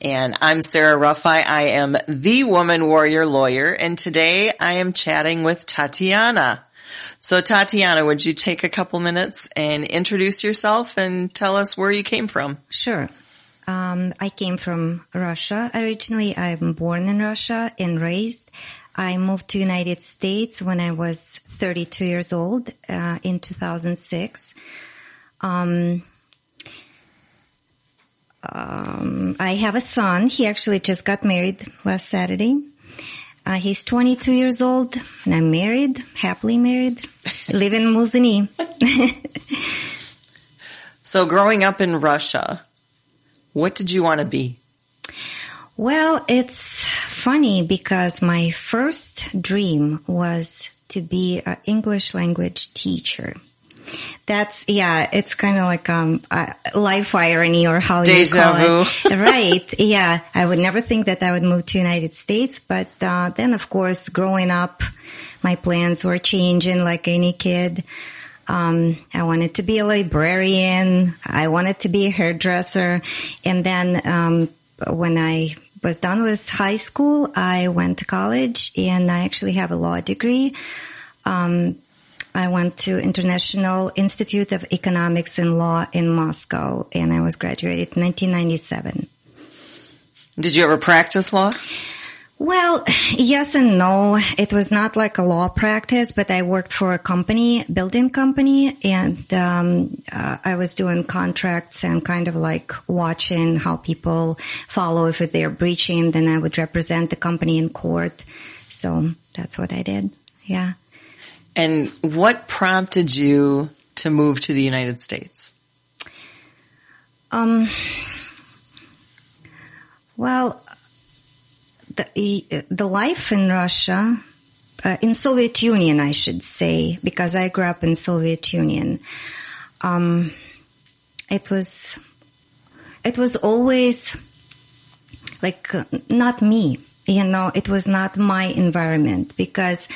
And I'm Sarah Ruffi. I am the Woman Warrior Lawyer, and today I am chatting with Tatyana. So Tatyana, would you take a couple minutes and introduce yourself and tell us where you came from? Sure. I came from Russia. Originally, I'm born in Russia and raised. I moved to United States when I was 32 years old in 2006. I have a son. He actually just got married last Saturday. He's 22 years old, and I'm married, happily married, live in Muzini. So growing up in Russia, what did you want to be? Well, it's funny because my first dream was to be an English language teacher. It's kind of like life irony, or how you call it. Deja vu. Right, yeah. I would never think that I would move to United States, but then of course growing up, my plans were changing like any kid. I wanted to be a librarian. I wanted to be a hairdresser. And then when I was done with high school, I went to college, and I actually have a law degree. I went to International Institute of Economics and Law in Moscow, and I was graduated in 1997. Did you ever practice law? Well, yes and no. It was not like a law practice, but I worked for a company, building company, and I was doing contracts and kind of like watching how people follow. If they're breaching, then I would represent the company in court. So that's what I did. Yeah. And what prompted you to move to the United States? Well, the life in Russia, in Soviet Union, I should say, because I grew up in Soviet Union. It was always like not me. You know, it was not my environment, because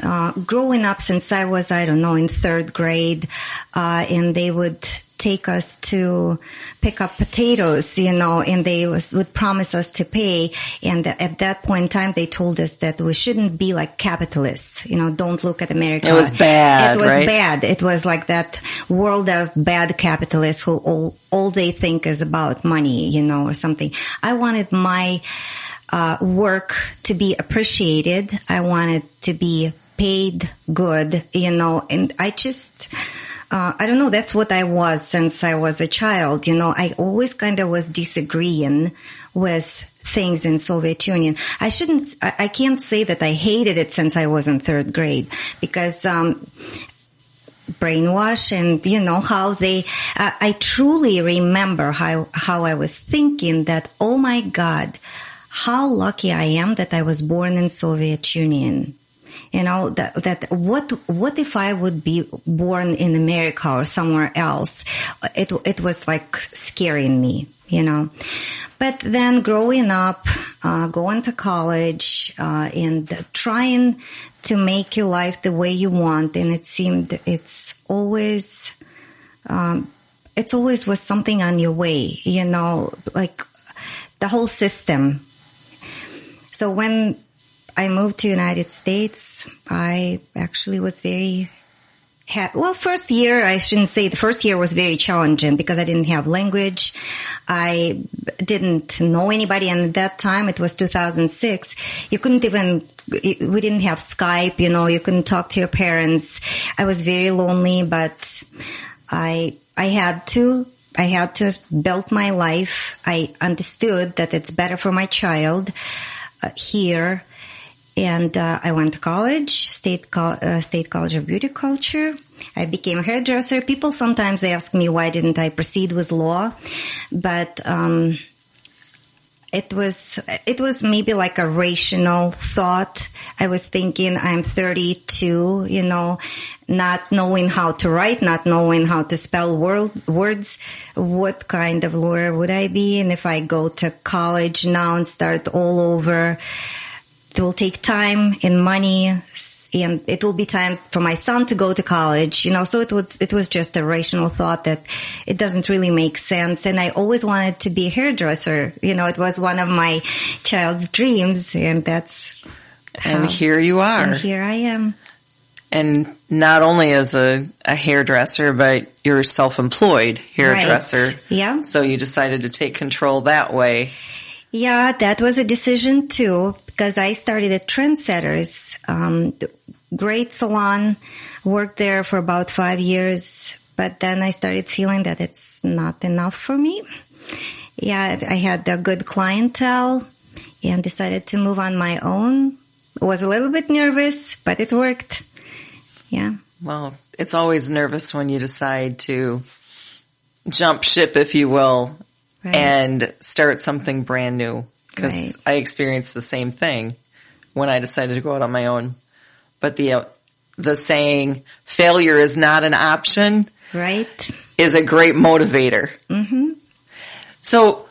growing up since I was, in third grade, and they would take us to pick up potatoes, and they would promise us to pay. And at that point in time, they told us that we shouldn't be like capitalists. Don't look at America. It was bad, It was right? bad. It was like that world of bad capitalists who all they think is about money, or something. I wanted my work to be appreciated. I wanted to be paid good, and I just, I don't know, that's what I was since I was a child. I always kind of was disagreeing with things in Soviet Union. I can't say that I hated it since I was in third grade, because, brainwash and, how I truly remember how I was thinking that, oh my God, how lucky I am that I was born in Soviet Union. That what if I would be born in America or somewhere else? It was like scaring me, But then growing up, going to college, and trying to make your life the way you want, and it seemed it's always was something on your way, like the whole system. So when I moved to United States, I actually was very happy. Well, first year, I shouldn't say the first year was very challenging because I didn't have language. I didn't know anybody. And at that time, it was 2006. We didn't have Skype, you couldn't talk to your parents. I was very lonely, but I had to build my life. I understood that it's better for my child here, and I went to college, State College of Beauty Culture. I became a hairdresser. People sometimes ask me why didn't I proceed with law, but it was maybe like a rational thought. I was thinking, I'm 32, not knowing how to write, not knowing how to spell words. What kind of lawyer would I be? And if I go to college now and start all over, it will take time and money, and it will be time for my son to go to college, so it was just a rational thought that it doesn't really make sense. And I always wanted to be a hairdresser. It was one of my child's dreams, and that's and here you are. And here I am. And not only as a hairdresser, but you're a self-employed hairdresser. Right. Yeah. So you decided to take control that way. Yeah, that was a decision too, because I started at Trendsetters, great salon, worked there for about 5 years, but then I started feeling that it's not enough for me. Yeah, I had a good clientele and decided to move on my own. Was a little bit nervous, but it worked. Yeah. Well, it's always nervous when you decide to jump ship, if you will, right, and start something brand new. Because right, I experienced the same thing when I decided to go out on my own. But the saying, failure is not an option, right, is a great motivator. Mm-hmm. So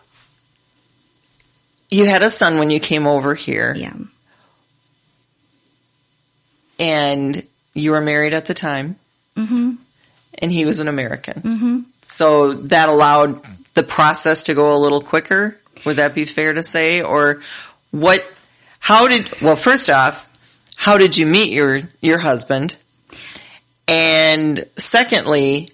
you had a son when you came over here. Yeah. And you were married at the time. Mm-hmm. And he was an American. Mm-hmm. So that allowed the process to go a little quicker. Would that be fair to say? Or first off, how did you meet your husband? And secondly,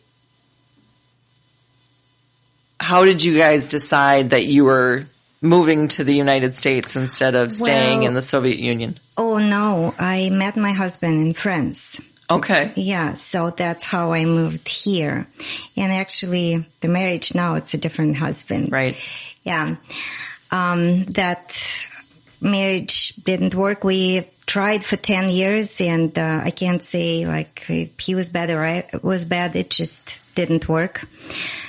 how did you guys decide that you were moving to the United States instead of staying in the Soviet Union? Oh no, I met my husband in France. Okay. Yeah, so that's how I moved here. And actually, the marriage now, it's a different husband. Right. Yeah. That marriage didn't work. We tried for 10 years and I can't say like he was bad or I was bad. It just didn't work.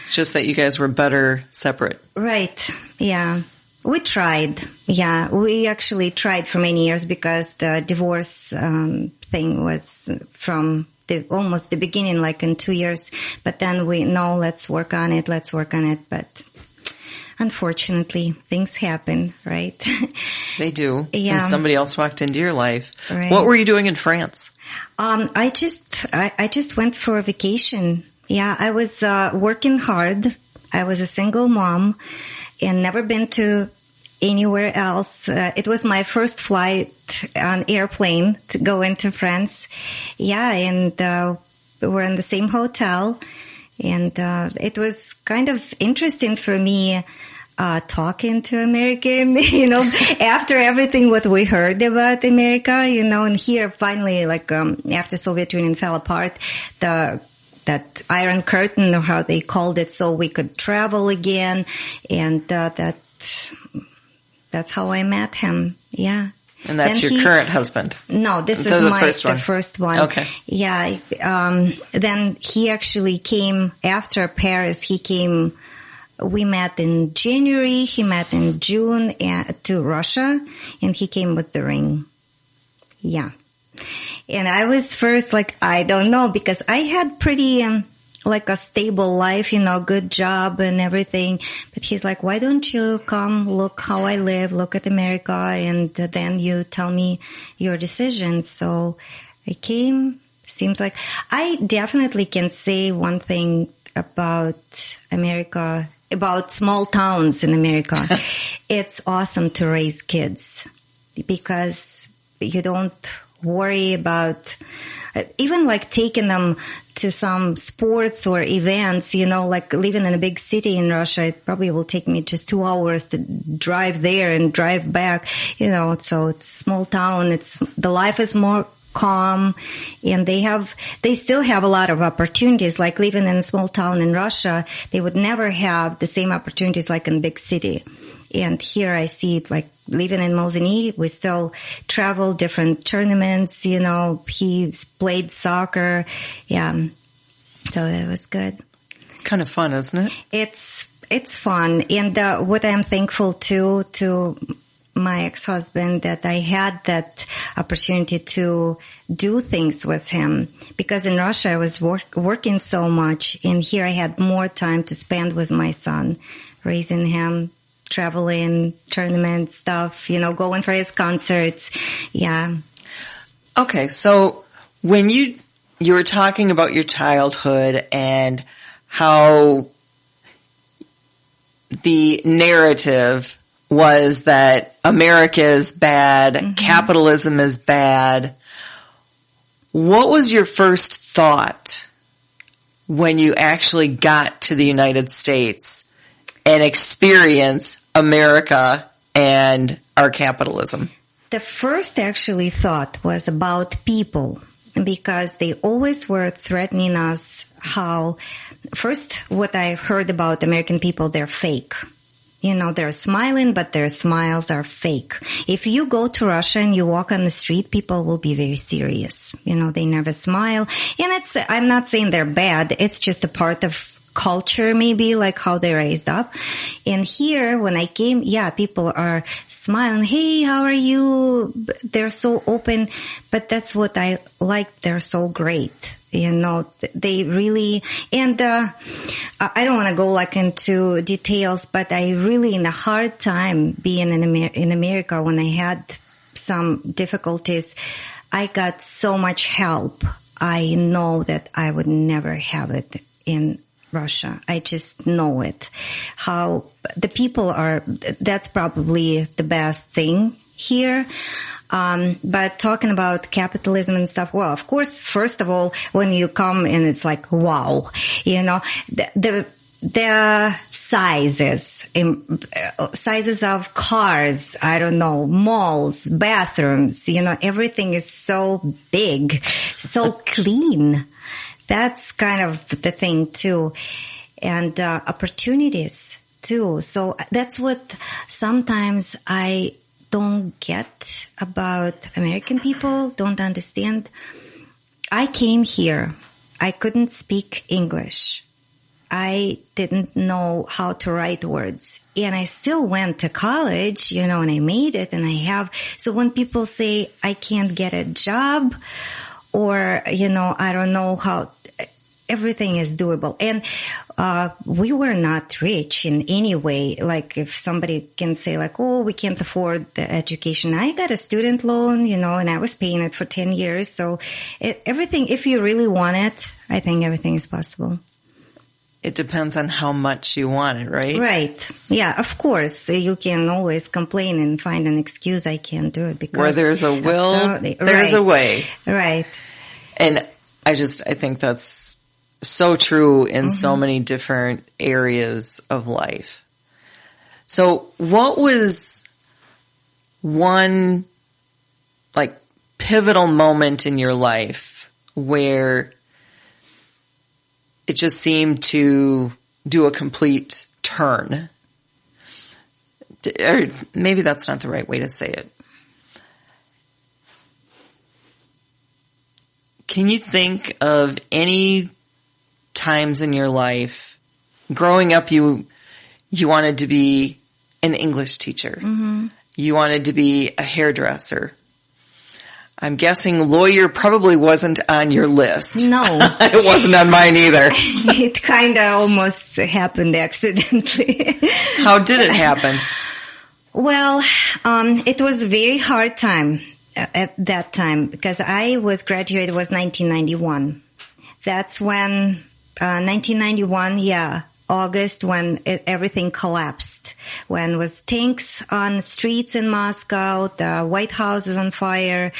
It's just that you guys were better separate. Right. Yeah. We tried. Yeah. We actually tried for many years because the divorce thing was from almost the beginning, like in 2 years. But then let's work on it. But unfortunately, things happen, right? They do. Yeah. And somebody else walked into your life. Right. What were you doing in France? I just went for a vacation. Yeah, I was working hard. I was a single mom and never been to anywhere else. It was my first flight on airplane to go into France. Yeah, and we were in the same hotel. And it was kind of interesting for me talking to American, after everything what we heard about America, and here finally, like after Soviet Union fell apart, that Iron Curtain, or how they called it, so we could travel again, and that's how I met him. Yeah. And that's your current husband? No, this is the first one. Okay. Yeah. Then he actually came after Paris. We met in January. He met in June to Russia, and he came with the ring. Yeah. And I was first like, I don't know, because I had pretty, like a stable life, good job and everything. But he's like, why don't you come look how I live, look at America, and then you tell me your decisions. So I came. Seems like I definitely can say one thing about America, about small towns in America. It's awesome to raise kids because you don't worry about even like taking them to some sports or events, like living in a big city in Russia. It probably will take me just 2 hours to drive there and drive back, so it's small town. The life is more calm, and they still have a lot of opportunities. Like living in a small town in Russia, they would never have the same opportunities like in big city. And here I see it, like living in Mozini, we still travel different tournaments, he played soccer. Yeah. So that was good. It's kind of fun, isn't it? It's fun. And what I'm thankful to my ex-husband, that I had that opportunity to do things with him, because in Russia I was working so much, and here I had more time to spend with my son, raising him, traveling, tournament stuff, going for his concerts. Yeah. Okay. So when you were talking about your childhood and how the narrative was that America is bad, capitalism is bad. What was your first thought when you actually got to the United States and experienced America and our capitalism? The first actually thought was about people, because they always were threatening us first, what I heard about American people, they're fake. They're smiling, but their smiles are fake. If you go to Russia and you walk on the street, people will be very serious. They never smile. And I'm not saying they're bad. It's just a part of culture, maybe, like how they're raised up. And here, when I came, people are smiling. Hey, how are you? They're so open. But that's what I like. They're so great. They really, and I don't want to go into details, but I really in a hard time being in America when I had some difficulties, I got so much help. I know that I would never have it in Russia. I just know it. How the people are, that's probably the best thing here. But talking about capitalism and stuff, well, of course, first of all, when you come and it's like, wow, the sizes of cars, I don't know, malls, bathrooms, everything is so big, so clean. That's kind of the thing too. And, opportunities too. So that's what sometimes I don't get about American people, don't understand. I came here. I couldn't speak English. I didn't know how to write words. And I still went to college, and I made it and I have. So when people say I can't get a job or, I don't know how, everything is doable. And we were not rich in any way. Like if somebody can say like, oh, we can't afford the education. I got a student loan, and I was paying it for 10 years. So everything, if you really want it, I think everything is possible. It depends on how much you want it, right? Right. Yeah, of course. You can always complain and find an excuse. I can't do it because where there's a will, there's a way. Right. And I think that's so true in so many different areas of life. So what was one pivotal moment in your life where it just seemed to do a complete turn? Or maybe that's not the right way to say it. Can you think of any times in your life, growing up, you wanted to be an English teacher. You wanted to be a hairdresser. I'm guessing lawyer probably wasn't on your list. No. It wasn't on mine either. It kind of almost happened accidentally. How did it happen? Well, it was a very hard time at that time because I was graduated was 1991. That's when 1991, August, when everything collapsed. When was tanks on the streets in Moscow, the White House is on fire,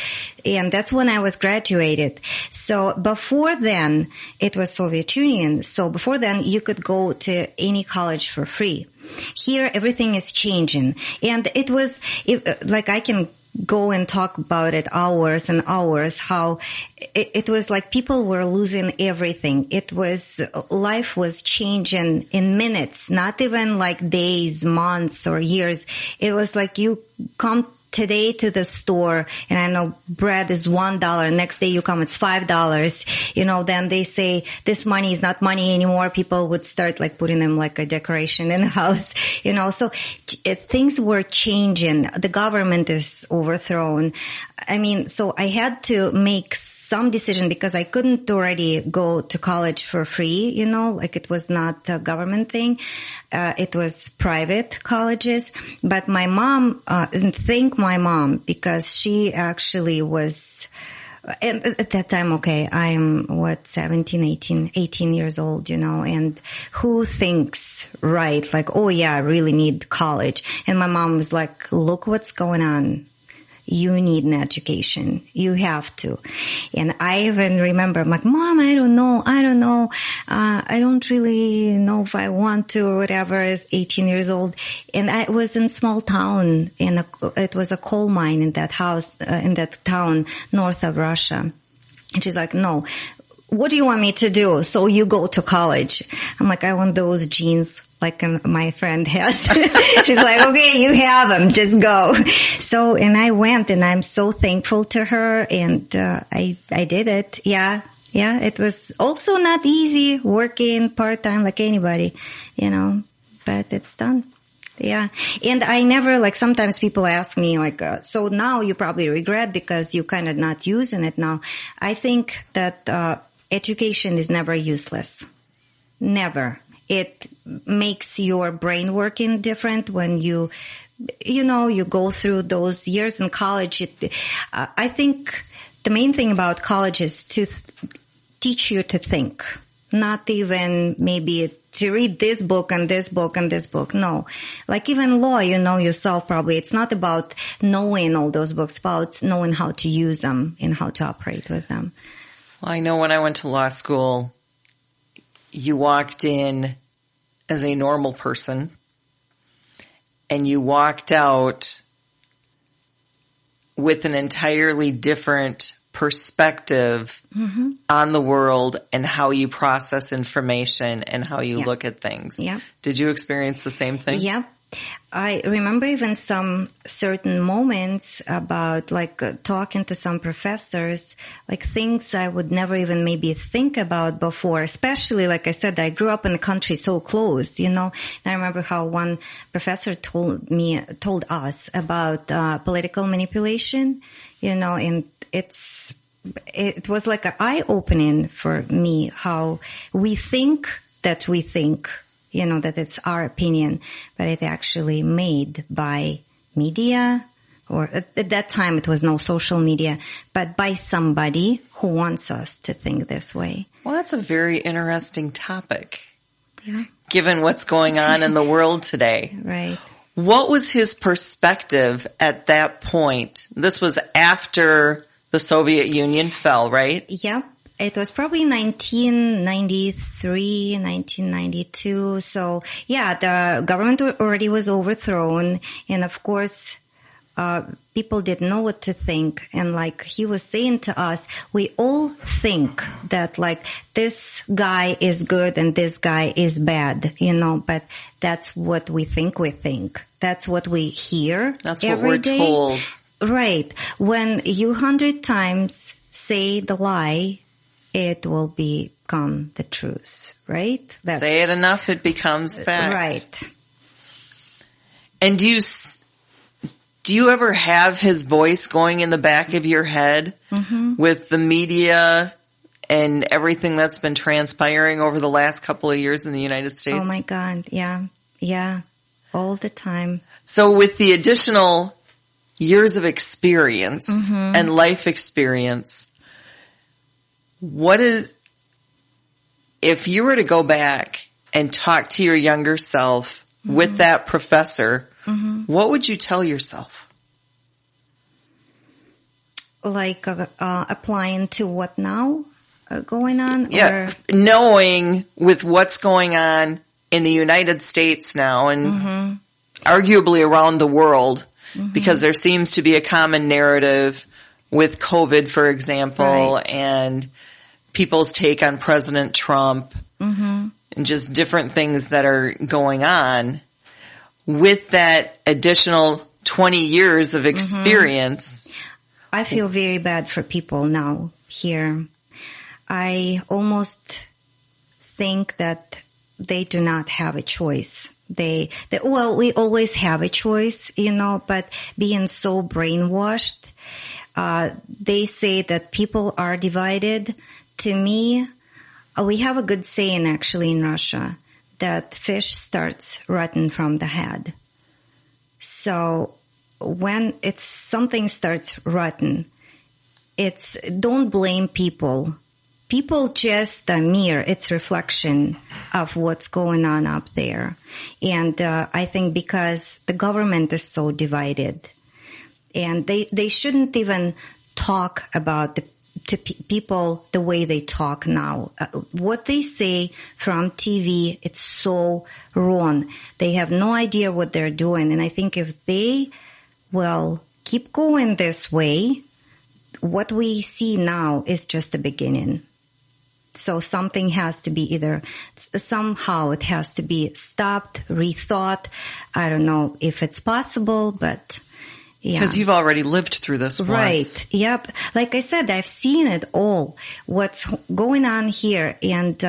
and that's when I was graduated. So before then, it was Soviet Union. So before then, you could go to any college for free. Here, everything is changing, and it was I can go and talk about it hours and hours, how it was like people were losing everything. Life was changing in minutes, not even like days, months, or years. It was like you come today to the store and I know bread is $1. Next day you come, it's $5. Then they say this money is not money anymore. People would start putting them like a decoration in the house, so things were changing. The government is overthrown. So I had to make some decision because I couldn't already go to college for free, like it was not a government thing. It was private colleges. But my mom, thank my mom, because she actually was, at that time, okay, I'm 18 years old, and who thinks, right, like, oh yeah, I really need college. And my mom was like, look what's going on. You need an education. You have to. And I even remember, I'm like, Mom, I don't know. I don't really know if I want to or whatever, as 18 years old. And I was in a small town, it was a coal mine in that town north of Russia. And she's like, no, what do you want me to do? So you go to college. I'm like, I want those jeans like my friend has. She's like, okay, you have them, just go. So, and I went, and I'm so thankful to her, and I did it. Yeah, it was also not easy working part-time like anybody, but it's done. Yeah. And I never, like, sometimes people ask me, like, so now you probably regret because you kind of not using it now. I think that education is never useless. Never. It makes your brain working different when you go through those years in college. I think the main thing about college is to teach you to think, not even maybe to read this book and this book and this book. No, like even law, yourself probably. It's not about knowing all those books, about knowing how to use them and how to operate with them. Well, I know when I went to law school, you walked in as a normal person and you walked out with an entirely different perspective on the world and how you process information and how you look at things. Yeah. Did you experience the same thing? Yeah. I remember even some certain moments about talking to some professors, like things I would never even maybe think about before, especially like I said, I grew up in the country so closed, And I remember how one professor told us about political manipulation, and it was like an eye-opening for me how we think that that it's our opinion, but it's actually made by media, or at that time it was no social media, but by somebody who wants us to think this way. Well, that's a very interesting topic. Yeah. Given what's going on in the world today. Right. What was his perspective at that point? This was after the Soviet Union fell, right? Yeah. It was probably 1993, 1992. So yeah, the government already was overthrown. And of course, people didn't know what to think. And like he was saying to us, we all think that like this guy is good and this guy is bad, but that's what we think we think. That's what we hear. That's what we're told. Right. When you 100 times say the lie, it will become the truth, right? Say it enough, it becomes fact. Right. And do you ever have his voice going in the back of your head with the media and everything that's been transpiring over the last couple of years in the United States? Oh my God. Yeah. Yeah. All the time. So with the additional years of experience and life experience, if you were to go back and talk to your younger self with that professor, what would you tell yourself? Like applying to what now going on? Yeah, or? Knowing with what's going on in the United States now and arguably around the world, because there seems to be a common narrative with COVID, for example, and people's take on President Trump and just different things that are going on. With that additional 20 years of experience. I feel very bad for people now here. I almost think that they do not have a choice Well, we always have a choice, but being so brainwashed, they say that people are divided. To me, we have a good saying actually in Russia that fish starts rotting from the head. So when something starts rotten, don't blame people. People just mirror its reflection of what's going on up there. And I think because the government is so divided, and they shouldn't even talk about to people the way they talk now. What they say from TV, it's so wrong. They have no idea what they're doing. And I think if they will keep going this way, what we see now is just the beginning. So something has to be somehow it has to be stopped, rethought. I don't know if it's possible, but yeah. Because you've already lived through this once. Right. Yep. Like I said, I've seen it all, what's going on here. And,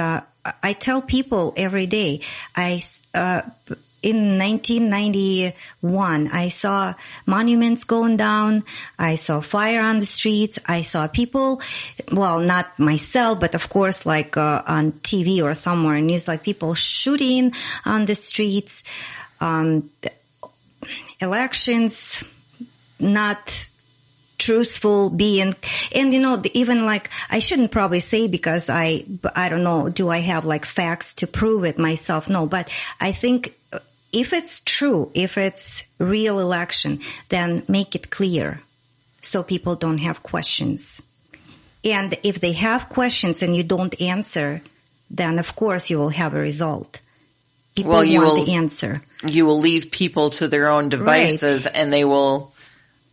I tell people every day, in 1991, I saw monuments going down. I saw fire on the streets. I saw people, well, not myself, but of course, like, on TV or somewhere in news, like people shooting on the streets, elections, not truthful being, and even like, I shouldn't probably say because I don't know, do I have like facts to prove it myself? No, but I think if it's true, if it's real election, then make it clear so people don't have questions. And if they have questions and you don't answer, then of course you will have a result. People want the answer. You will leave people to their own devices, right, and they will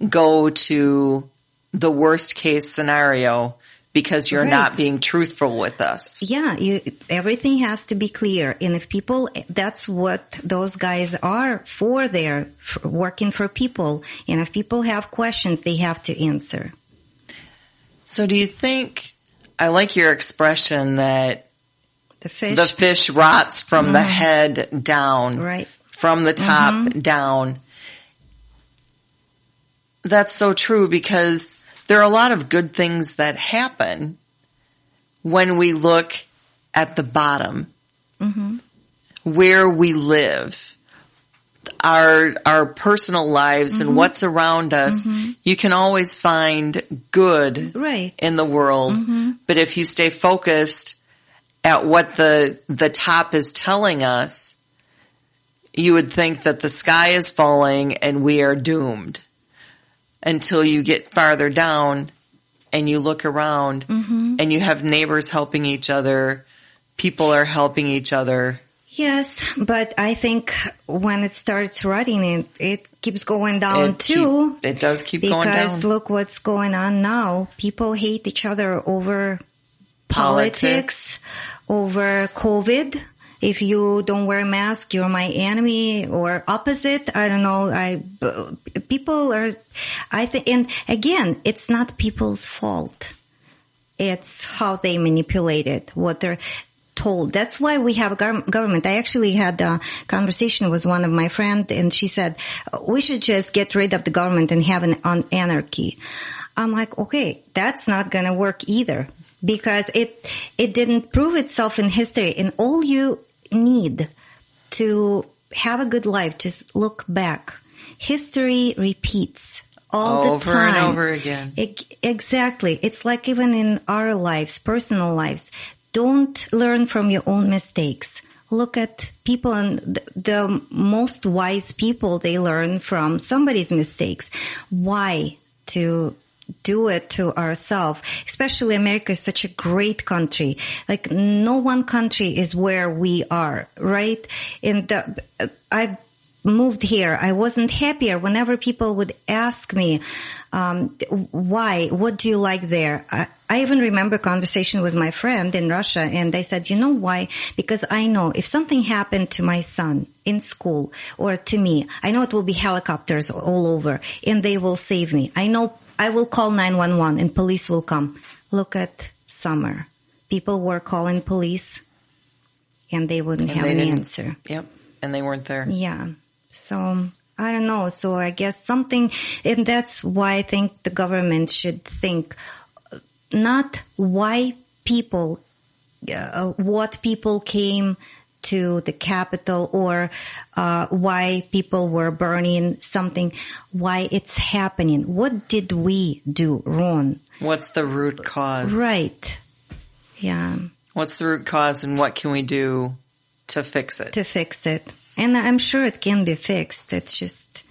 go to the worst case scenario because you're not being truthful with us. Yeah, everything has to be clear. And if people, that's what those guys are for. They're working for people. And if people have questions, they have to answer. So do you think, I like your expression that the fish rots from the head down, right, from the top down. That's so true because there are a lot of good things that happen when we look at the bottom, where we live, our personal lives and what's around us. You can always find good in the world, but if you stay focused at what the top is telling us, you would think that the sky is falling and we are doomed. Until you get farther down and you look around and you have neighbors helping each other, people are helping each other. Yes, but I think when it starts rotting, it keeps going down too. It does keep going down. Because look what's going on now. People hate each other over politics, over COVID. If you don't wear a mask, you're my enemy, or opposite. I don't know. And again, it's not people's fault. It's how they manipulate it, what they're told. That's why we have a government. I actually had a conversation with one of my friends, and she said, we should just get rid of the government and have an anarchy. I'm like, okay, that's not going to work either, because it didn't prove itself in history. And all you need to have a good life, just look back. History repeats all the time. Over and over again. Exactly. It's like even in our lives, personal lives. Don't learn from your own mistakes. Look at people, and the most wise people, they learn from somebody's mistakes. Why to do it to ourselves? Especially America is such a great country. Like no one country is where we are, right? And I moved here. I wasn't happier. Whenever people would ask me, why? What do you like there? I even remember a conversation with my friend in Russia, and I said, you know why? Because I know if something happened to my son in school or to me, I know it will be helicopters all over and they will save me. I know I will call 911 and police will come. Look at summer. People were calling police and they wouldn't have an answer. Yep. and they weren't there. Yeah. So I don't know. So I guess something, and that's why I think the government should think not why people, what people came to the capital or why people were burning something, why it's happening. What did we do wrong? What's the root cause? Right. Yeah. What's the root cause and what can we do to fix it? To fix it. And I'm sure it can be fixed. It's just...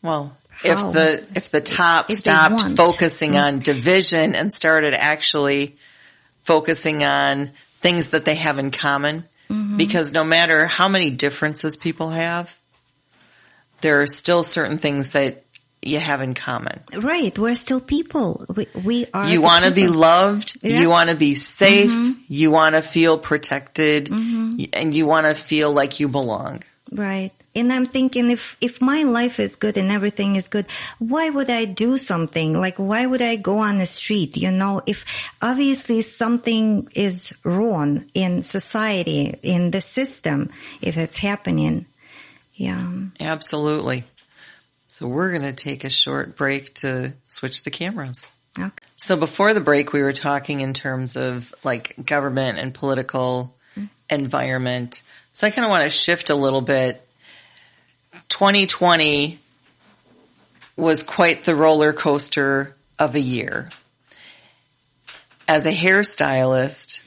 Well, how? if the top stopped focusing on division and started actually focusing on things that they have in common, because no matter how many differences people have, there are still certain things that you have in common. Right. We're still people. We are. You want to be loved. Yeah. You want to be safe. You want to feel protected, and you want to feel like you belong. Right. And I'm thinking if my life is good and everything is good, why would I do something? Like, why would I go on the street? You know, if obviously something is wrong in society, in the system, if it's happening. Yeah. Absolutely. So we're going to take a short break to switch the cameras. Okay. So before the break, we were talking in terms of like government and political environment. So I kind of want to shift a little bit. 2020 was quite the roller coaster of a year. As a hairstylist,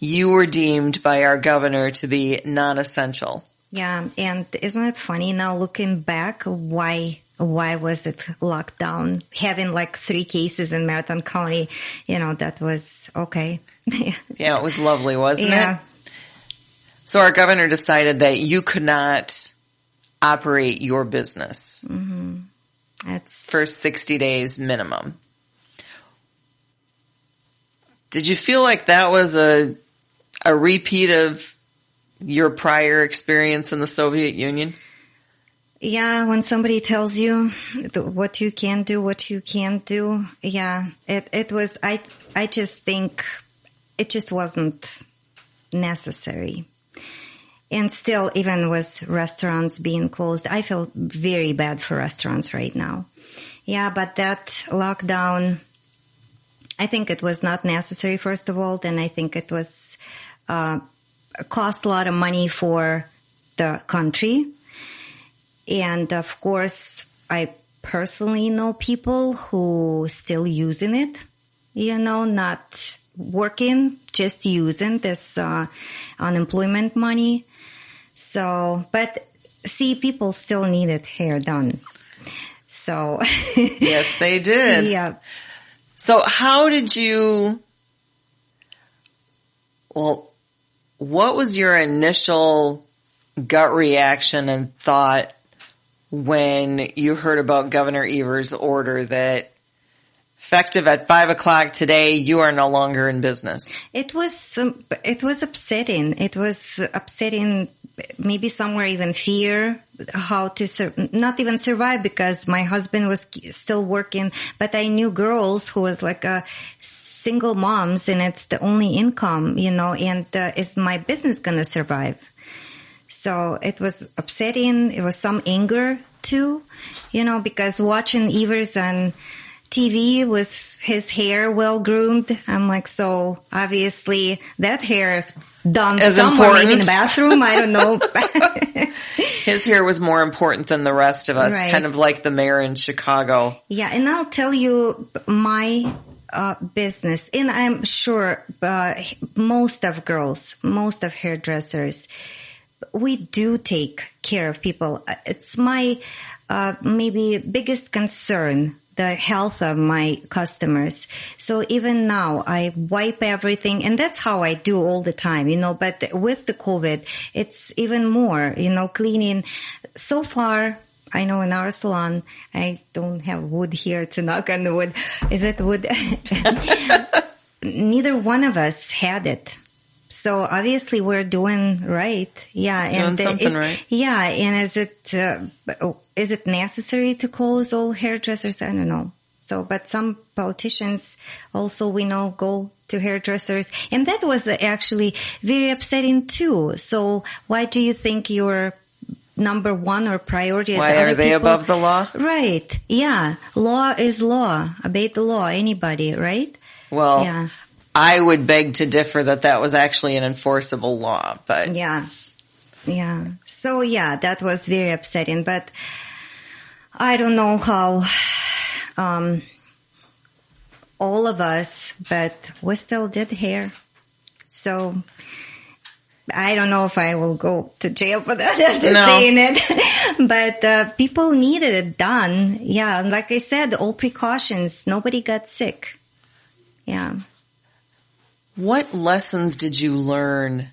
you were deemed by our governor to be non-essential. Yeah, and isn't it funny now looking back, why was it locked down? Having like 3 cases in Marathon County, you know, that was okay. Yeah, it was lovely, wasn't Yeah. it? So our governor decided that you could not operate your business for 60 days minimum. Did you feel like that was a repeat of your prior experience in the Soviet Union? Yeah, when somebody tells you what you can do, what you can't do, yeah, it was, I just think it just wasn't necessary. And still, even with restaurants being closed, I feel very bad for restaurants right now. Yeah, but that lockdown, I think it was not necessary, first of all. Then I think it was, cost a lot of money for the country. And of course, I personally know people who still using it, you know, not working, just using this, unemployment money. So, but see, people still needed hair done. So. Yes, they did. Yeah. So how did you, well, what was your initial gut reaction and thought when you heard about Governor Evers' order that effective at 5:00 today, you are no longer in business? It was upsetting. It was upsetting, maybe somewhere even fear, how to not even survive, because my husband was still working, but I knew girls who was like a single moms and it's the only income, you know, and is my business going to survive? So it was upsetting. It was some anger too, you know, because watching Evers on TV with his hair well groomed, I'm like, so obviously that hair is done as somewhere, important. maybe in the bathroom. I don't know. His hair was more important than the rest of us, Right. kind of like the mayor in Chicago. Yeah, and I'll tell you my business, and I'm sure most of girls, most of hairdressers, we do take care of people. It's my maybe biggest concern, the health of my customers. So even now I wipe everything, and that's how I do all the time, you know, but with the COVID, it's even more, you know, cleaning. So far, I know in our salon, I don't have wood here to knock on the wood. Is it wood? Neither one of us had it. So obviously we're doing right. Yeah. Doing something right. Yeah. And is it necessary to close all hairdressers? I don't know. So, but some politicians also we know go to hairdressers. And that was actually very upsetting too. So why do you think you're number one or priority? Why are they above the law? Right. Yeah. Law is law. Obey the law. Anybody, right? Well, yeah. I would beg to differ that was actually an enforceable law, but. Yeah. Yeah. So yeah, that was very upsetting, but I don't know how, all of us, but we still did hair. So I don't know if I will go to jail for that after saying it, but people needed it done. Yeah. And like I said, all precautions, nobody got sick. Yeah. What lessons did you learn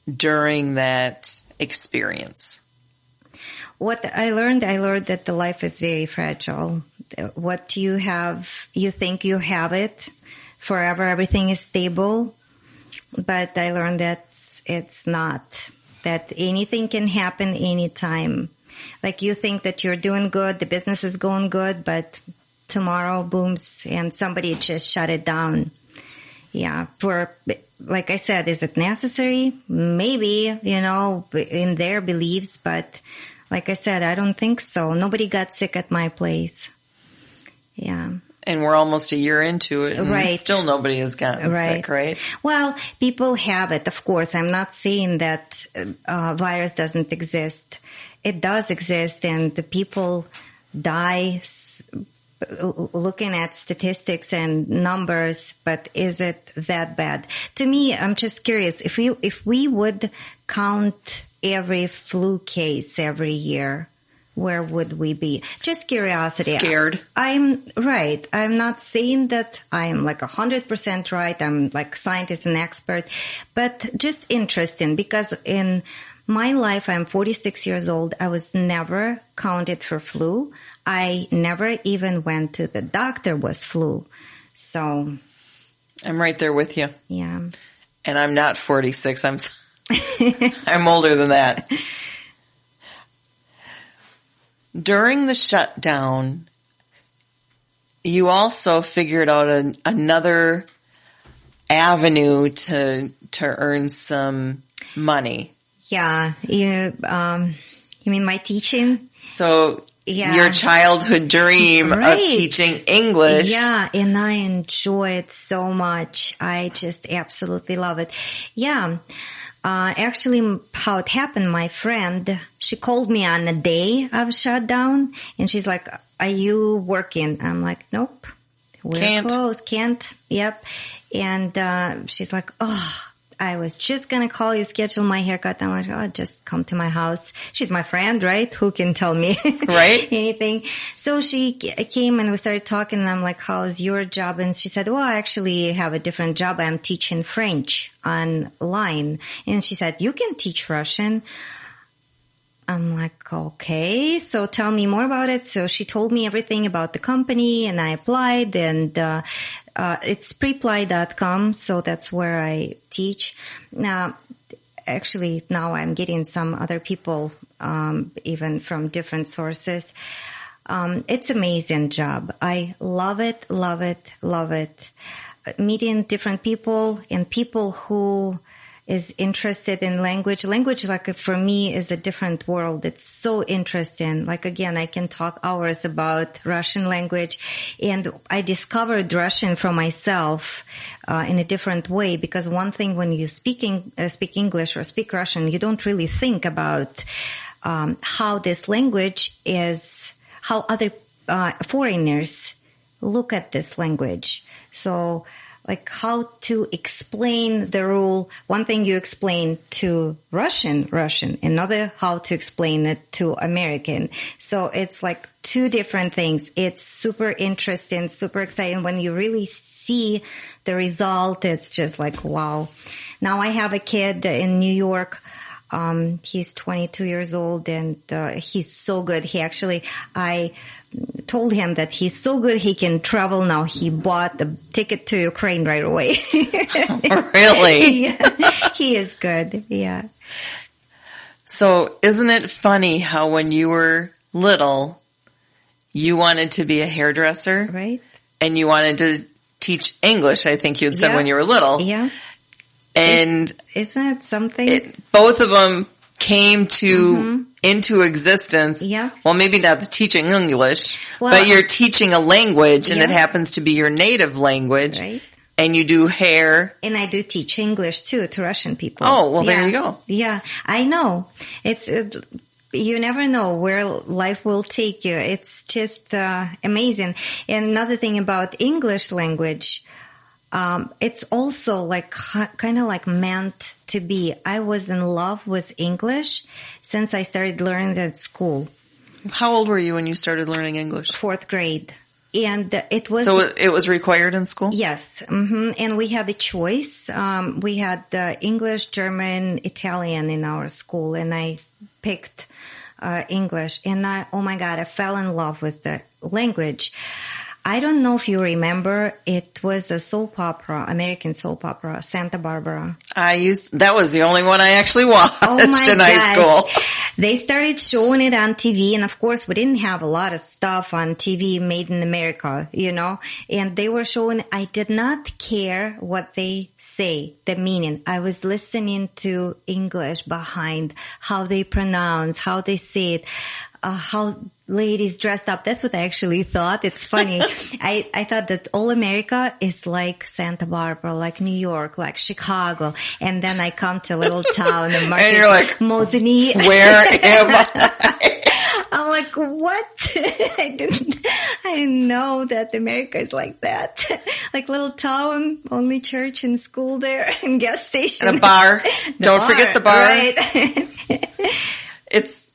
during that experience? What I learned that the life is very fragile. What you have, you think you have it forever. Everything is stable. But I learned that it's not, that anything can happen anytime. Like you think that you're doing good, the business is going good, but tomorrow booms and somebody just shut it down. Yeah. Like I said, is it necessary? Maybe, in their beliefs, but like I said, I don't think so. Nobody got sick at my place. Yeah. And we're almost a year into it, and right. Still nobody has gotten sick, right? Well, people have it, of course. I'm not saying that virus doesn't exist. It does exist, and the people die looking at statistics and numbers, but is it that bad? To me, I'm just curious, if we would count every flu case every year, where would we be? Just curiosity. Scared. I'm right. I'm not saying that I'm like 100% right. I'm like scientist and expert, but just interesting, because in my life, I'm 46 years old. I was never counted for flu. I never even went to the doctor with flu. So I'm right there with you. Yeah. And I'm not 46. I'm older than that. During the shutdown, you also figured out another avenue to earn some money. Yeah. You mean my teaching? So yeah. Your childhood dream right. of teaching English. Yeah. And I enjoy it so much. I just absolutely love it. Yeah. Actually, how it happened, my friend, she called me on the day of shutdown, and she's like, "Are you working?" I'm like, "Nope, we're closed. Can't." Yep. And she's like, "Oh, I was just gonna call you, schedule my haircut." I'm like, "Oh, just come to my house." She's my friend, right? Who can tell me right? anything? So she came and we started talking, and I'm like, "How's your job?" And she said, "Well, I actually have a different job. I'm teaching French online." And she said, "You can teach Russian." I'm like, "Okay, so tell me more about it." So she told me everything about the company, and I applied, and it's preply.com, so that's where I teach. Now I'm getting some other people, even from different sources. It's amazing job. I love it, love it, love it. Meeting different people and people who is interested in language. Language, like for me, is a different world. It's so interesting. Like again, I can talk hours about Russian language, and I discovered Russian for myself in a different way. Because one thing, when you speak English or speak Russian, you don't really think about how this language is, how other foreigners look at this language. So, like how to explain the rule. One thing you explain to Russian, another how to explain it to American. So it's like two different things. It's super interesting, super exciting. When you really see the result, it's just like, wow. Now I have a kid in New York. He's 22 years old, and he's so good. I told him that he's so good he can travel now. He bought the ticket to Ukraine right away. Really? Yeah, he is good. Yeah. So isn't it funny how when you were little, you wanted to be a hairdresser? Right. And you wanted to teach English, I think you had said Yeah. when you were little. Yeah. And Isn't it something? both of them came into existence. Yeah. Well, maybe not teaching English, Well, but you're teaching a language and it Yeah. happens to be your native language. Right. And you do hair. And I do teach English too to Russian people. Oh, well, there Yeah. you go. Yeah, I know. You never know where life will take you. It's just amazing. And another thing about English language, it's also like kind of like meant to be. I was in love with English since I started learning at school. How old were you when you started learning English? 4th grade. And it was... So it was required in school? Yes. And we had a choice. We had English, German, Italian in our school, and I picked English. And oh my God, I fell in love with the language. I don't know if you remember, it was a soap opera, American soap opera, Santa Barbara. That was the only one I actually watched in high school. They started showing it on TV, and of course we didn't have a lot of stuff on TV made in America, and they were showing, I did not care what they say, the meaning. I was listening to English behind how they pronounce, how they say it, how ladies dressed up. That's what I actually thought. It's funny. I thought that all America is like Santa Barbara, like New York, like Chicago. And then I come to a little town and you're like, Mosini. Where am I? I'm like, what? I didn't know that America is like that. Like little town, only church and school there and gas station. And a bar. Don't forget the bar. Right.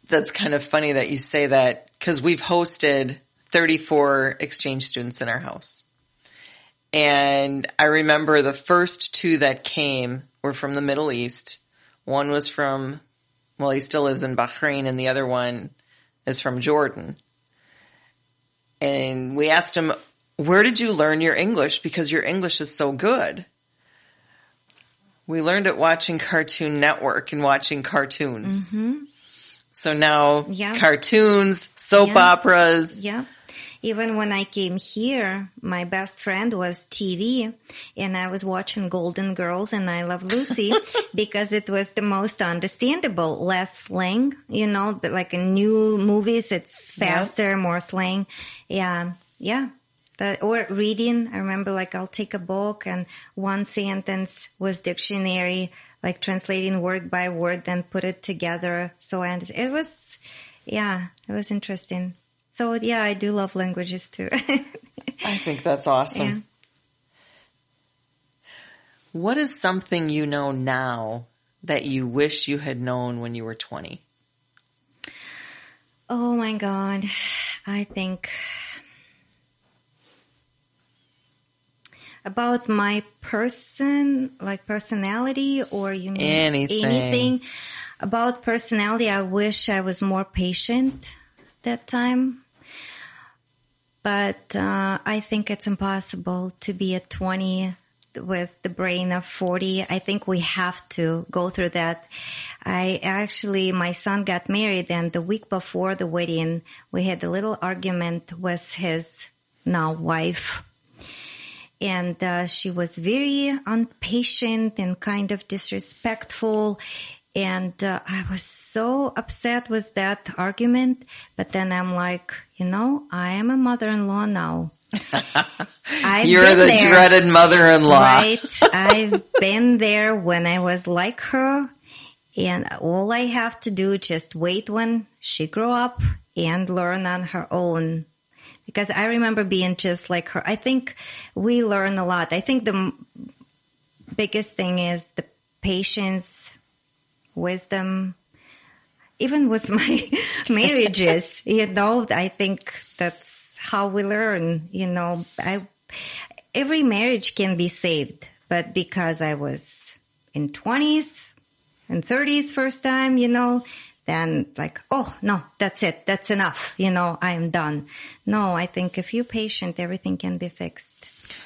That's kind of funny that you say that because we've hosted 34 exchange students in our house. And I remember the first 2 that came were from the Middle East. One was he still lives in Bahrain, and the other one is from Jordan. And we asked him, where did you learn your English? Because your English is so good. We learned it watching Cartoon Network and watching cartoons. Mm-hmm. So now cartoons, soap operas. Yeah. Even when I came here, my best friend was TV, and I was watching Golden Girls and I Love Lucy because it was the most understandable, less slang, like in new movies, it's faster, more slang. Yeah. Yeah. Or reading. I remember I'll take a book and one sentence was dictionary, like translating word by word, then put it together. So I understand. It was interesting. So I do love languages too. I think that's awesome. Yeah. What is something you know now that you wish you had known when you were 20? Oh my God. I think about my personality, or you mean anything about personality. I wish I was more patient that time, but I think it's impossible to be at 20 with the brain of 40. I think we have to go through that. My son got married, and the week before the wedding, we had a little argument with his now wife. And she was very impatient and kind of disrespectful. And I was so upset with that argument. But then I'm like, I am a mother-in-law now. You're the dreaded mother-in-law. Right. I've been there when I was like her. And all I have to do is just wait when she grow up and learn on her own. Because I remember being just like her. I think we learn a lot. I think the biggest thing is the patience, wisdom, even with my marriages, I think that's how we learn, every marriage can be saved, but because I was in 20s and 30s first time, then oh no, that's it. That's enough. I am done. No, I think if you're patient, everything can be fixed.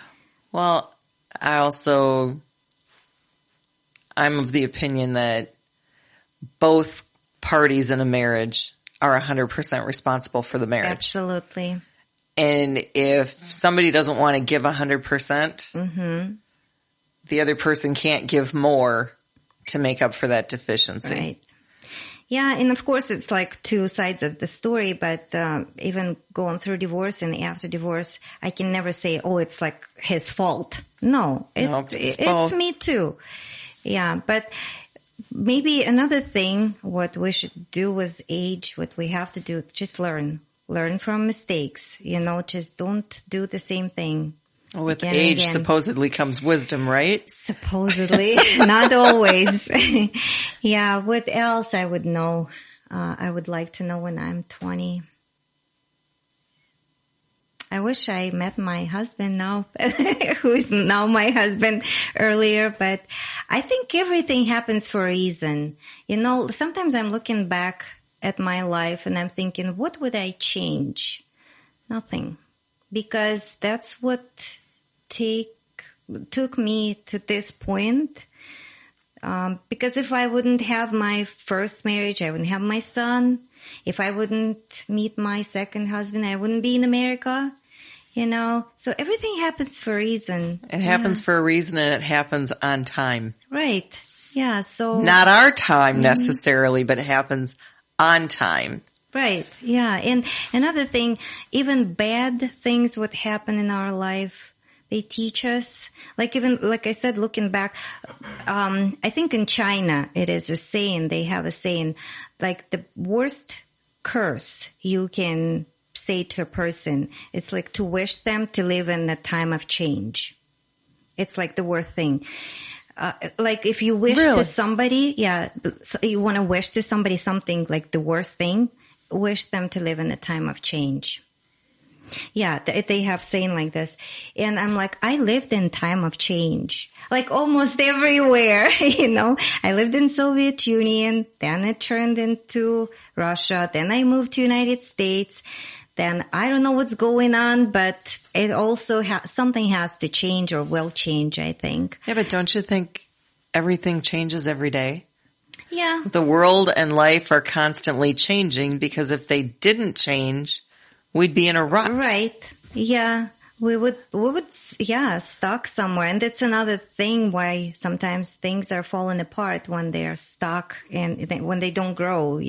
Well, I'm of the opinion that both parties in a marriage are 100% responsible for the marriage. Absolutely. And if somebody doesn't want to give 100%, the other person can't give more to make up for that deficiency. Right. Yeah, and of course it's like two sides of the story, but even going through divorce and after divorce, I can never say, oh, it's like his fault. No, it's me too. Yeah, but maybe another thing, what we should do with age, what we have to do, just learn from mistakes, just don't do the same thing. With age supposedly comes wisdom, right? Supposedly, not always. Yeah, what else I would know? I would like to know when I'm 20. I wish I met my husband now, who is now my husband earlier, but I think everything happens for a reason. Sometimes I'm looking back at my life and I'm thinking, what would I change? Nothing. Because that's what took me to this point. Because if I wouldn't have my first marriage, I wouldn't have my son. If I wouldn't meet my second husband, I wouldn't be in America. So everything happens for a reason. It happens for a reason, and it happens on time. Right. Yeah. So not our time necessarily, but it happens on time. Right. Yeah. And another thing, even bad things would happen in our life. They teach us, like I said, looking back, I think in China, it is a saying, they have a saying, like the worst curse you can say to a person, it's like to wish them to live in a time of change. It's like the worst thing. Like if you wish to somebody, you want to wish to somebody something like the worst thing, wish them to live in a time of change. Yeah, they have saying like this. And I'm like, I lived in time of change, like almost everywhere, I lived in Soviet Union, then it turned into Russia, then I moved to United States, then I don't know what's going on, but it also something has to change or will change, I think. Yeah, but don't you think everything changes every day? Yeah. The world and life are constantly changing, because if they didn't change, we'd be in a rut. Right. Yeah. We would, stuck somewhere. And that's another thing why sometimes things are falling apart when they're stuck and when they don't grow,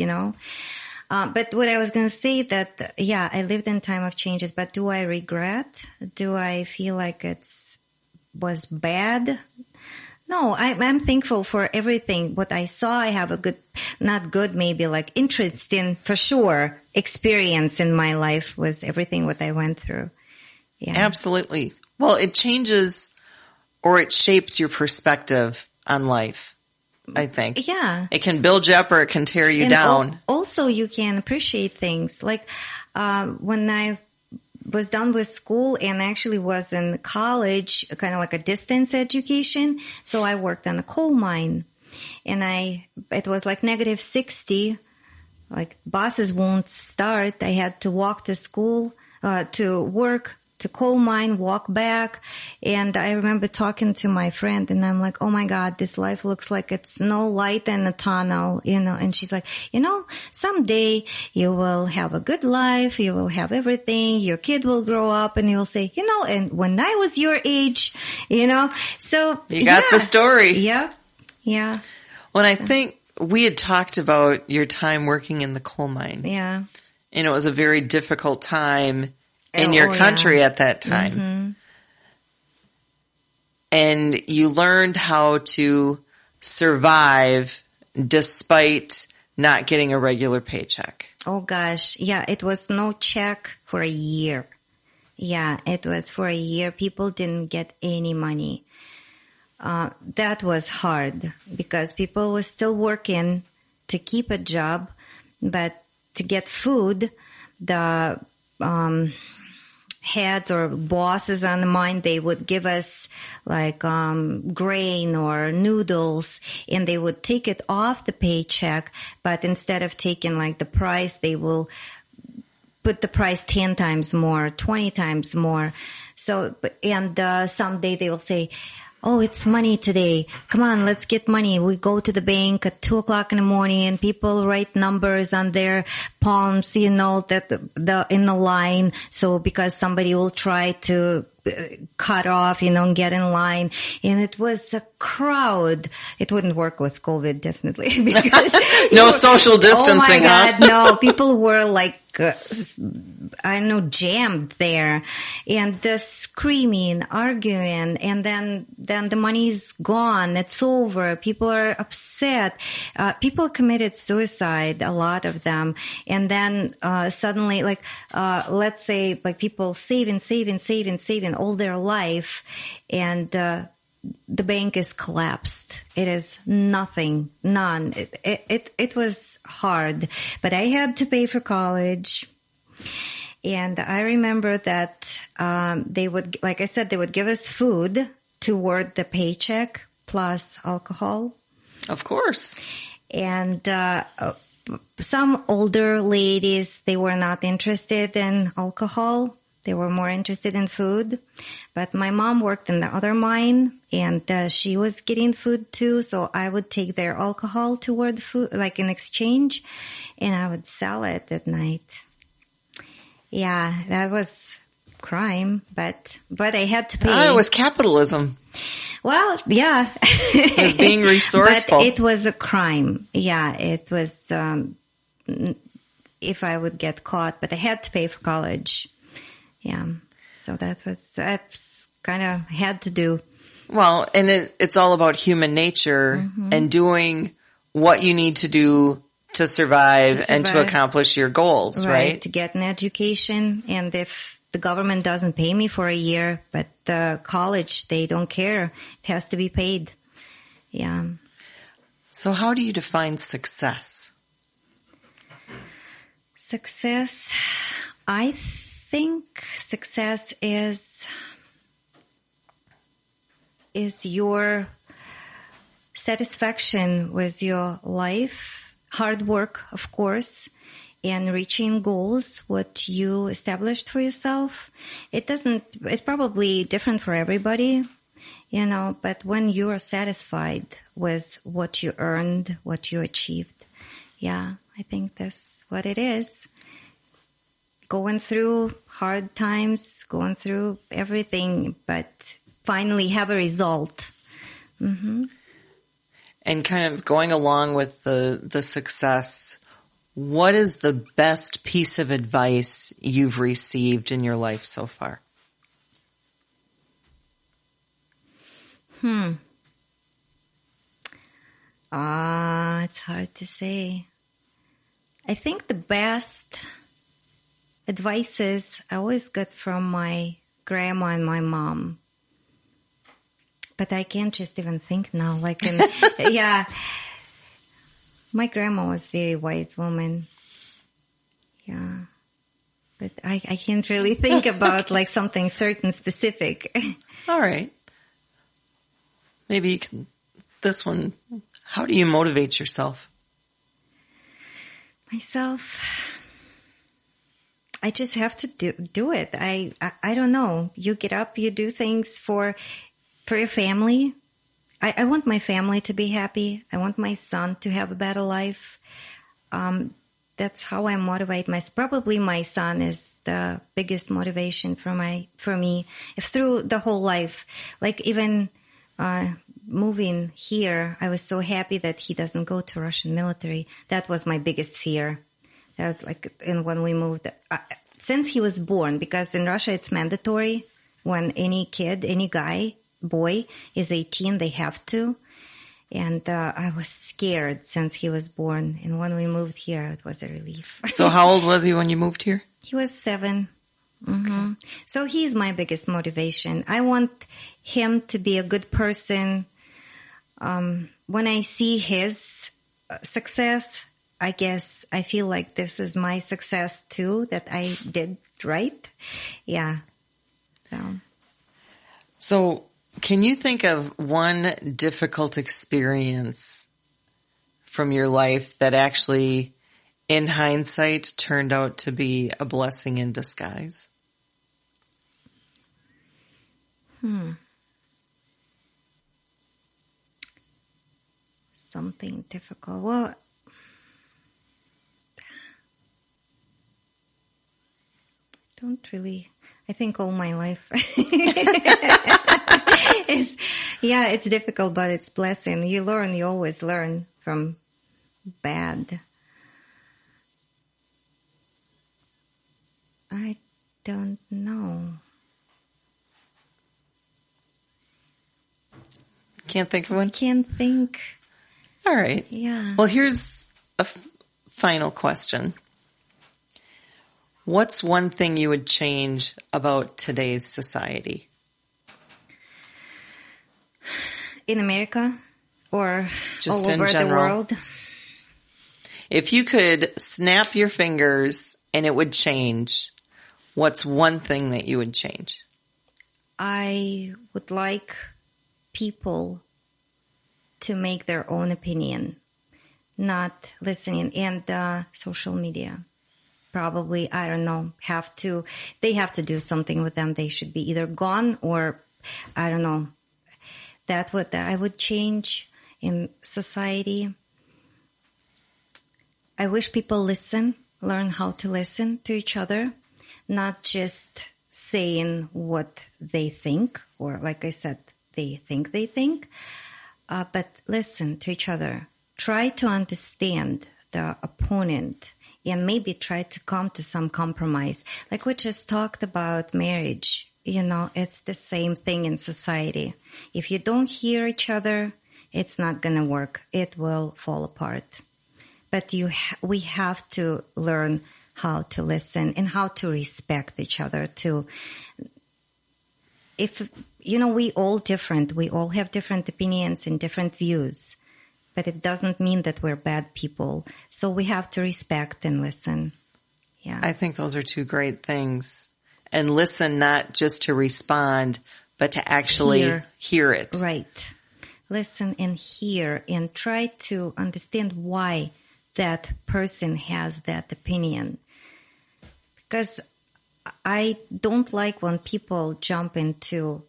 But what I was going to say that, I lived in time of changes, but do I regret? Do I feel like was bad? No, I'm thankful for everything. What I saw, I have a maybe like interesting, for sure, experience in my life was everything what I went through. Yeah. Absolutely. Well, it changes or it shapes your perspective on life, I think. Yeah. It can build you up or it can tear you down. Also, you can appreciate things. Like, when I was done with school and actually was in college, kind of like a distance education. So I worked on a coal mine, and it was like -60, like buses won't start. I had to walk to school, to work, to coal mine, walk back. And I remember talking to my friend and I'm like, oh my God, this life looks like it's no light in a tunnel, and she's like, someday you will have a good life. You will have everything. Your kid will grow up and you'll say, and when I was your age, so. You got the story. Yeah. Yeah. When I think we had talked about your time working in the coal mine. Yeah. And it was a very difficult time in your country at that time. Mm-hmm. And you learned how to survive despite not getting a regular paycheck. Oh gosh. Yeah. It was no check for a year. Yeah. It was for a year. People didn't get any money. That was hard because people were still working to keep a job, but to get food, the, heads or bosses on the mine, they would give us like grain or noodles, and they would take it off the paycheck, but instead of taking like the price, they will put the price 10 times more, 20 times more. So, and someday they will say, oh, it's money today. Come on, let's get money. We go to the bank at 2:00 in the morning and people write numbers on their palms, that in the line. So because somebody will try to cut off, and get in line. And it was a crowd. It wouldn't work with COVID, definitely. Because no social distancing, oh my God, no. People were like, jammed there, and the screaming, arguing, and then the money's gone. It's over. People are upset. People committed suicide, a lot of them. And then, suddenly, let's say, people saving all their life, and, the bank is collapsed. It is none. It was hard, but I had to pay for college. And I remember that, they would, like I said, they would give us food toward the paycheck plus alcohol. Of course. And, some older ladies, they were not interested in alcohol. They were more interested in food. But my mom worked in the other mine, and she was getting food too. So I would take their alcohol toward food, like in exchange, and I would sell it at night. Yeah, that was crime, but I had to pay. It was capitalism. Well, yeah. It was being resourceful. But it was a crime. Yeah, it was, if I would get caught, but I had to pay for college. Yeah. So that's kind of had to do. Well, and it's all about human nature and doing what you need to do to survive and to accomplish your goals, right? To get an education. And if the government doesn't pay me for a year, but the college, they don't care. It has to be paid. Yeah. So how do you define success? Success, I think success is your satisfaction with your life, hard work, of course, and reaching goals, what you established for yourself. It's probably different for everybody, but when you are satisfied with what you earned, what you achieved, yeah, I think that's what it is. Going through hard times, going through everything, but finally have a result. Mm-hmm. And kind of going along with the success, what is the best piece of advice you've received in your life so far? It's hard to say. I think the best advices I always got from my grandma and my mom. But I can't just even think now. Yeah. My grandma was a very wise woman. Yeah. But I can't really think about something certain specific. All right. Maybe you can, this one, how do you motivate yourself? Myself, I just have to do it. I don't know. You get up, you do things for your family. I want my family to be happy. I want my son to have a better life. That's how I motivate myself. Probably my son is the biggest motivation for me. If through the whole life, even, moving here, I was so happy that he doesn't go to Russian military. That was my biggest fear. That was and when we moved, since he was born, because in Russia it's mandatory when any kid, any boy is 18, they have to. And, I was scared since he was born. And when we moved here, it was a relief. So how old was he when you moved here? He was 7. Mm-hmm. Okay. So he's my biggest motivation. I want him to be a good person. When I see his success, I guess I feel like this is my success too, that I did right. Yeah. So can you think of one difficult experience from your life that actually, in hindsight, turned out to be a blessing in disguise? Something difficult. Well, don't really. I think all my life it's difficult, but it's blessing. You always learn from bad. I don't know. Can't think of one? Can't think. All right. Yeah. Well, here's a final question. What's one thing you would change about today's society? In America or just all in over general? the world? If you could snap your fingers and it would change, what's one thing that you would change? I would like people to make their own opinion, not listening, and social media. Probably, I don't know, they have to do something with them. They should be either gone or, I don't know. That's what I would change in society. I wish people learn how to listen to each other, not just saying what they think, or like I said, they think, but listen to each other. Try to understand the opponent and maybe try to come to some compromise. Like we just talked about marriage, it's the same thing in society. If you don't hear each other, it's not going to work. It will fall apart. But we have to learn how to listen and how to respect each other too. We all different. We all have different opinions and different views. But it doesn't mean that we're bad people. So we have to respect and listen. Yeah. I think those are two great things. And listen not just to respond, but to actually hear it. Right. Listen and hear and try to understand why that person has that opinion. Because I don't like when people jump into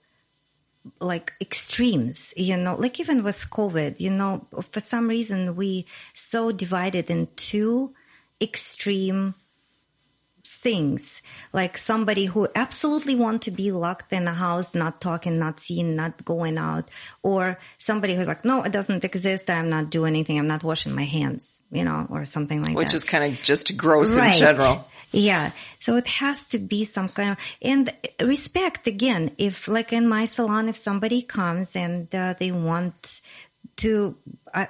like extremes, like even with COVID, for some reason we so divided in two extreme things. Like somebody who absolutely want to be locked in a house, not talking, not seeing, not going out, or somebody who's like, no, it doesn't exist. I'm not doing anything. I'm not washing my hands, or something like that. Which is kind of just gross in general. Yeah. So it has to be some kind of, and respect again. If like in my salon, if somebody comes and they want to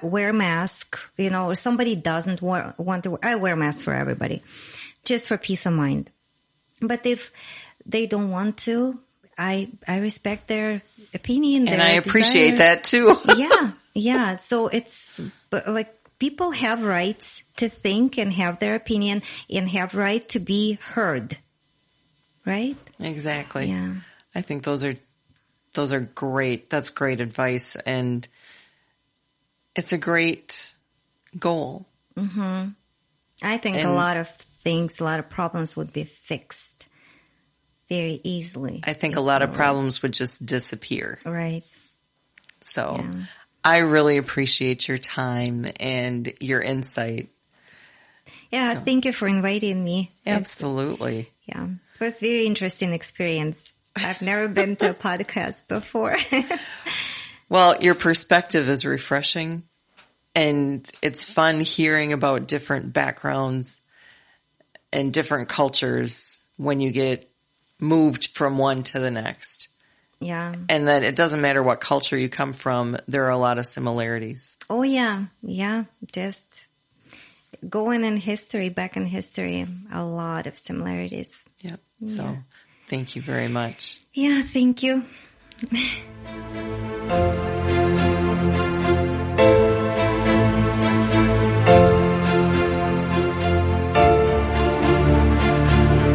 wear a mask, or somebody doesn't want to I wear a mask for everybody, just for peace of mind. But if they don't want to, I respect their opinion. And I appreciate that too. Yeah. So it's like people have rights to think and have their opinion and have right to be heard. Right? Exactly. Yeah. I think those are great. That's great advice. And it's a great goal. Mm-hmm. I think a lot of problems would be fixed very easily. I think a lot of problems would just disappear. Right. So I really appreciate your time and your insight. Yeah, thank you for inviting me. Absolutely. It was a very interesting experience. I've never been to a podcast before. Well, your perspective is refreshing, and it's fun hearing about different backgrounds and different cultures when you get moved from one to the next. Yeah. And that it doesn't matter what culture you come from, there are a lot of similarities. Oh, yeah. Yeah. Just going back in history, a lot of similarities. Yep. So thank you very much. Yeah, thank you.